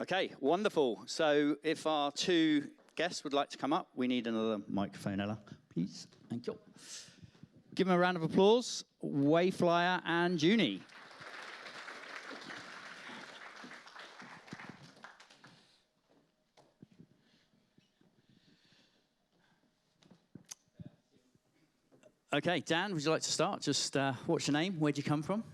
Okay, wonderful. So if our two guests would like to come up, we need another microphone, Ella, please. Thank you. Give them a round of applause. Wayflyer and Juni. Okay, Dan, would you like to start? Just what's your name? Where'd you come from?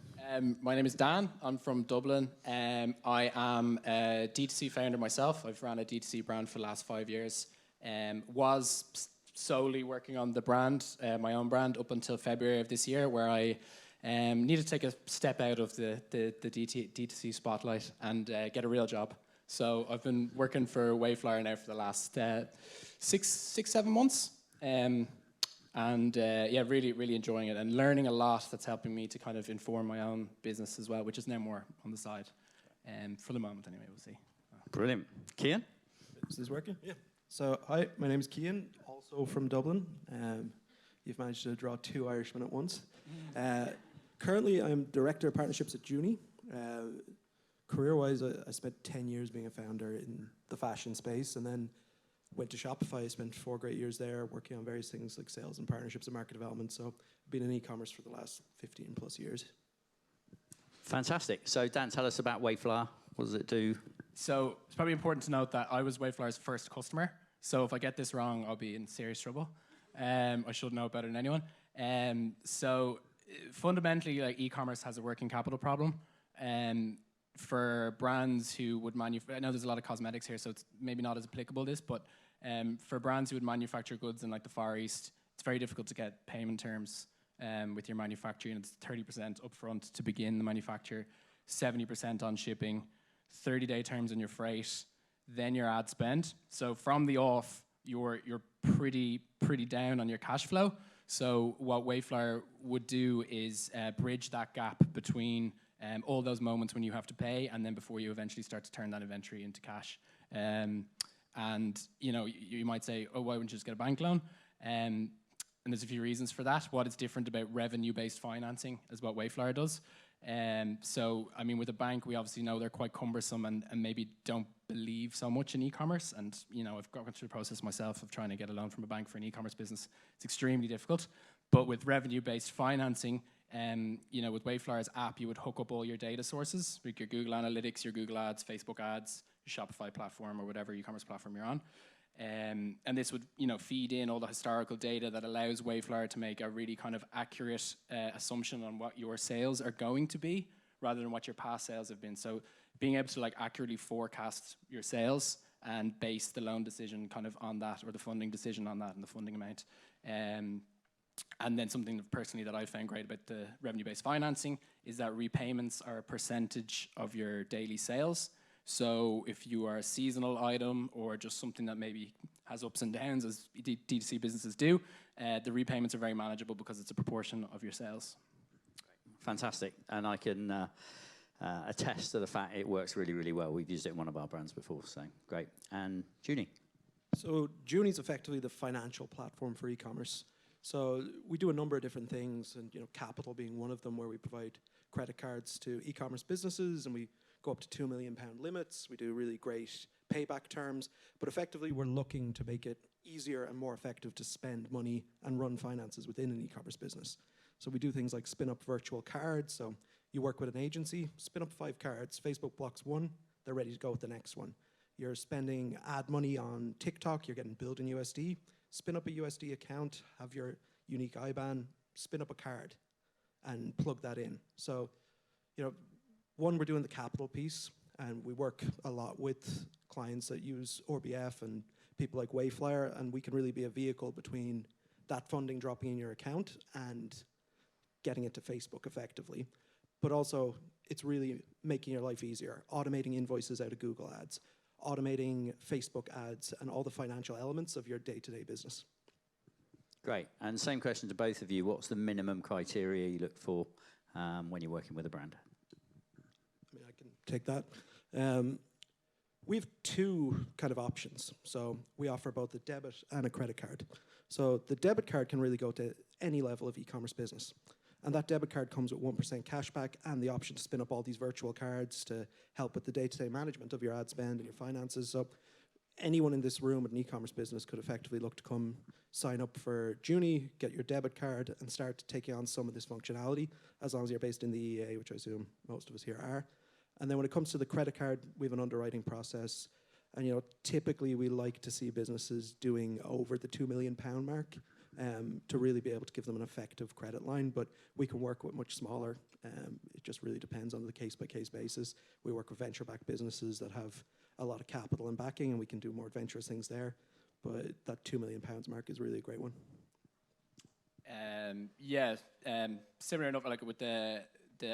My name is Dan. I'm from Dublin. I am a D2C founder myself. I've run a D2C brand for the last 5 years. Was solely working on the brand, my own brand, up until February of this year, where I needed to take a step out of the D2C spotlight and get a real job. So I've been working for Wayflyer now for the last 6-7 months. Yeah, really enjoying it and learning a lot that's helping me to kind of inform my own business as well, which is now more on the side. For the moment, anyway, we'll see. Brilliant. Kian? Is this working? Yeah. So, hi, my name is Kian, also from Dublin. You've managed to draw two Irishmen at once. Currently, I'm Director of Partnerships at Juni. Career-wise, I spent 10 years being a founder in the fashion space, and then went to Shopify. I spent 4 great years there working on various things like sales and partnerships and market development. So I've been in e-commerce for the last 15 plus years. Fantastic. So Dan, tell us about Wayflyer. What does it do? So it's probably important to note that I was Wayflyer's first customer. So if I get this wrong, I'll be in serious trouble. I should know better than anyone. So fundamentally, like, e-commerce has a working capital problem. For brands who would manufacture, I know there's a lot of cosmetics here, so it's maybe not as applicable this, but for brands who would manufacture goods in like the Far East, it's very difficult to get payment terms with your manufacturing. It's 30% upfront to begin the manufacture, 70% on shipping, 30-day terms on your freight, then your ad spend. So from the off, you're pretty down on your cash flow. So what Wayflyer would do is bridge that gap between all those moments when you have to pay, and then before you eventually start to turn that inventory into cash. And you know, you might say, oh, why wouldn't you just get a bank loan? And there's a few reasons for that. What is different about revenue-based financing is what Wayflyer does. So, I mean, with a bank, we obviously know they're quite cumbersome and maybe don't believe so much in e-commerce. And, you know, I've gone through the process myself of trying to get a loan from a bank for an e-commerce business. It's extremely difficult. But with revenue-based financing, you know, with Wayflyer's app, you would hook up all your data sources, like your Google Analytics, your Google Ads, Facebook Ads, your Shopify platform, or whatever e-commerce platform you're on. And this would, you know, feed in all the historical data that allows Wayflyer to make a really kind of accurate assumption on what your sales are going to be, rather than what your past sales have been. So being able to like accurately forecast your sales and base the loan decision kind of on that, or the funding decision on that, and the funding amount. And then something personally that I found great about the revenue-based financing is that repayments are a percentage of your daily sales. So if you are a seasonal item or just something that maybe has ups and downs, as D2C businesses do, the repayments are very manageable because it's a proportion of your sales. Fantastic. And I can attest to the fact it works really well. We've used it in one of our brands before, so great. And Juni? So Juni is effectively the financial platform for e-commerce. So we do a number of different things, and you know, capital being one of them, where we provide credit cards to e-commerce businesses, and we go up to £2 million limits. We do really great payback terms, but effectively we're looking to make it easier and more effective to spend money and run finances within an e-commerce business. So we do things like spin up virtual cards. So you work with an agency, spin up 5 cards, Facebook blocks one, they're ready to go with the next one. You're spending ad money on TikTok, you're getting billed in USD, spin up a USD account, have your unique IBAN, spin up a card, and plug that in. So, you know, one, we're doing the capital piece, and we work a lot with clients that use RBF and people like Wayflyer, and we can really be a vehicle between that funding dropping in your account and getting it to Facebook effectively. But also, it's really making your life easier, automating invoices out of Google Ads, automating Facebook ads, and all the financial elements of your day-to-day business. Great. And same question to both of you. What's the minimum criteria you look for when you're working with a brand? I mean, I can take that. We have 2 kind of options. So we offer both a debit and a credit card. So the debit card can really go to any level of e-commerce business. And that debit card comes with 1% cashback and the option to spin up all these virtual cards to help with the day-to-day management of your ad spend and your finances. So anyone in this room with an e-commerce business could effectively look to come sign up for Juni, get your debit card, and start taking on some of this functionality, as long as you're based in the EA, which I assume most of us here are. And then when it comes to the credit card, we have an underwriting process. And typically we like to see businesses doing over the £2 million mark to really be able to give them an effective credit line. But we can work with much smaller. It just really depends on the case-by-case basis. We work with venture-backed businesses that have a lot of capital and backing, and we can do more adventurous things there. But that £2 million mark is really a great one. Similar enough, like with the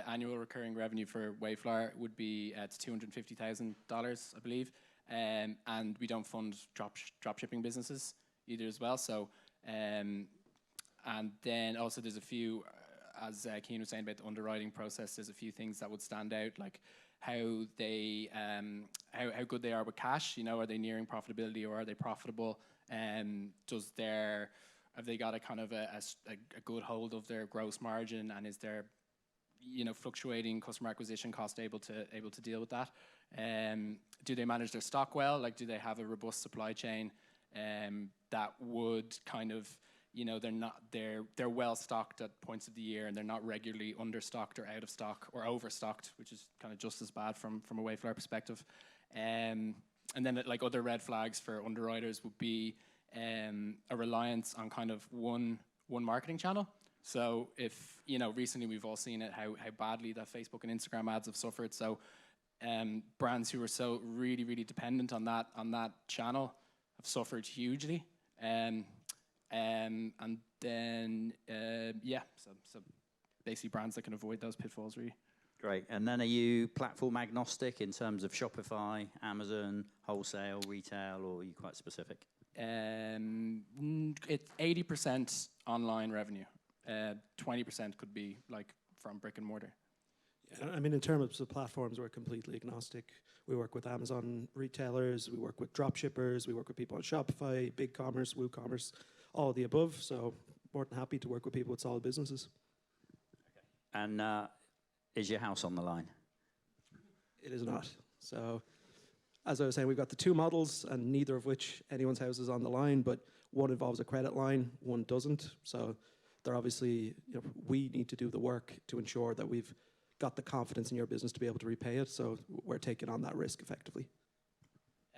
annual recurring revenue for Wayflyer would be at $250,000, I believe. And we don't fund drop shipping businesses either as well. So, and then also there's a few, as Keane was saying about the underwriting process, there's a few things that would stand out, like how they, how good they are with cash. Are they nearing profitability or are they profitable? Have they got a kind of a good hold of their gross margin, and is their fluctuating customer acquisition cost able to deal with that? Do they manage their stock well? Like, do they have a robust supply chain that would kind of, they're well stocked at points of the year, and they're not regularly understocked or out of stock or overstocked, which is kind of just as bad from a Wayflyer perspective. And then like other red flags for underwriters would be a reliance on kind of one marketing channel. So if, recently we've all seen it, how badly that Facebook and Instagram ads have suffered. So brands who are so really, really dependent on that channel have suffered hugely. And then, so basically brands that can avoid those pitfalls, really. Great. And then are you platform agnostic in terms of Shopify, Amazon, wholesale, retail, or are you quite specific? It's 80% online revenue. 20% could be like from brick and mortar. Yeah, I mean, in terms of platforms, we're completely agnostic. We work with Amazon retailers, we work with drop shippers, we work with people on Shopify, BigCommerce, WooCommerce, all of the above. So more than happy to work with people with solid businesses. Okay. And is your house on the line? It is not. So as I was saying, we've got the two models, and neither of which anyone's house is on the line, but one involves a credit line, one doesn't. So they're obviously, we need to do the work to ensure that we've got the confidence in your business to be able to repay it. So we're taking on that risk effectively.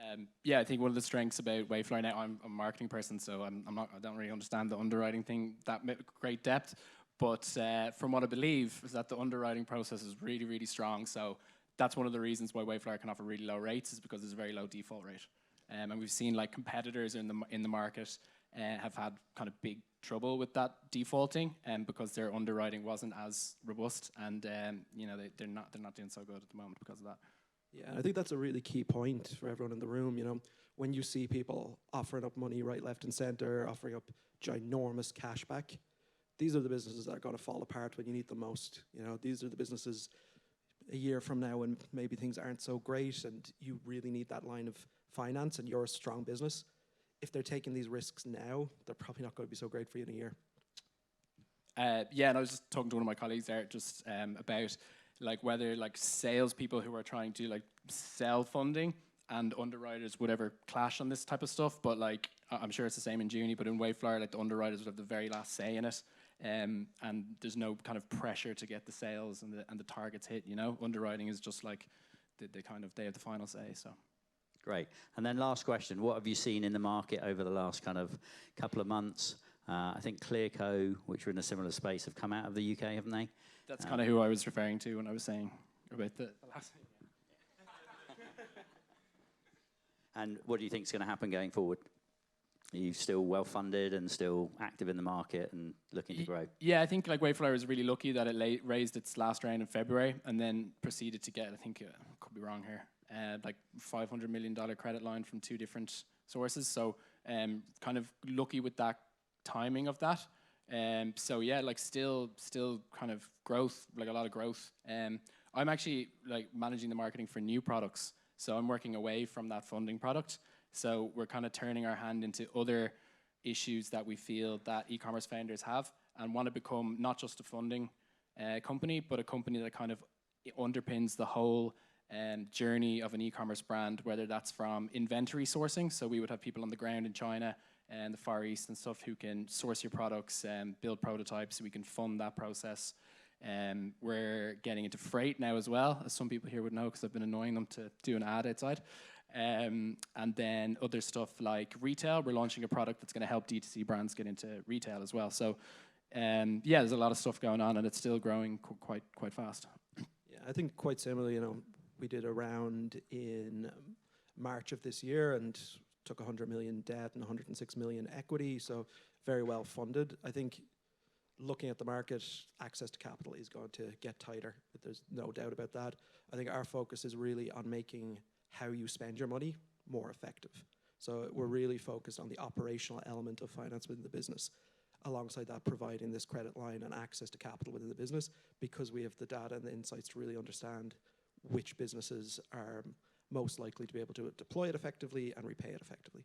I think one of the strengths about Wayflyer now, I'm a marketing person, so I don't really understand the underwriting thing that great depth. But from what I believe is that the underwriting process is really, really strong. So that's one of the reasons why Wayflyer can offer really low rates, is because there's a very low default rate. And we've seen like competitors in the market have had kind of big trouble with that defaulting, because their underwriting wasn't as robust, and they're not doing so good at the moment because of that. Yeah, I think that's a really key point for everyone in the room. When you see people offering up money right, left, and center, offering up ginormous cash back, these are the businesses that are going to fall apart when you need them most. These are the businesses a year from now when maybe things aren't so great and you really need that line of finance and you're a strong business. If they're taking these risks now, they're probably not going to be so great for you in a year. And I was just talking to one of my colleagues there just about like whether like salespeople who are trying to like sell funding and underwriters would ever clash on this type of stuff. But like I'm sure it's the same in Juni, but in Wayflyer, like the underwriters would have the very last say in it. And there's no kind of pressure to get the sales and the targets hit. Underwriting is just like they have the final say. So. Great. And then last question, what have you seen in the market over the last kind of couple of months? I think Clearco, which are in a similar space, have come out of the UK, haven't they? That's kind of who I was referring to when I was saying about the last thing. And what do you think is going to happen going forward? Are you still well-funded and still active in the market and looking to grow? Yeah, I think like Wayflyer was really lucky that it raised its last round in February and then proceeded to get, I think, could be wrong here, like $500 million credit line from two different sources. So kind of lucky with that timing of that. So yeah, like still kind of growth, like a lot of growth. I'm actually like managing the marketing for new products. So I'm working away from that funding product. So we're kind of turning our hand into other issues that we feel that e-commerce founders have and want to become not just a funding company, but a company that kind of underpins the whole journey of an e-commerce brand, whether that's from inventory sourcing. So we would have people on the ground in China and the Far East and stuff who can source your products and build prototypes, so we can fund that process. We're getting into freight now as well, as some people here would know, because I've been annoying them to do an ad outside. And then other stuff like retail. We're launching a product that's going to help DTC brands get into retail as well. So yeah, there's a lot of stuff going on, and it's still growing quite fast. Yeah, I think quite similarly, you know, we did a round in March of this year and took 100 million debt and 106 million equity, so very well funded. I think looking at the market, access to capital is going to get tighter, but there's no doubt about that. I think our focus is really on making how you spend your money more effective. So we're really focused on the operational element of finance within the business. Alongside that, providing this credit line and access to capital within the business, because we have the data and the insights to really understand which businesses are most likely to be able to deploy it effectively and repay it effectively.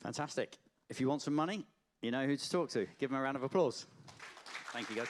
Fantastic. If you want some money, you know who to talk to. Give them a round of applause. Thank you, guys.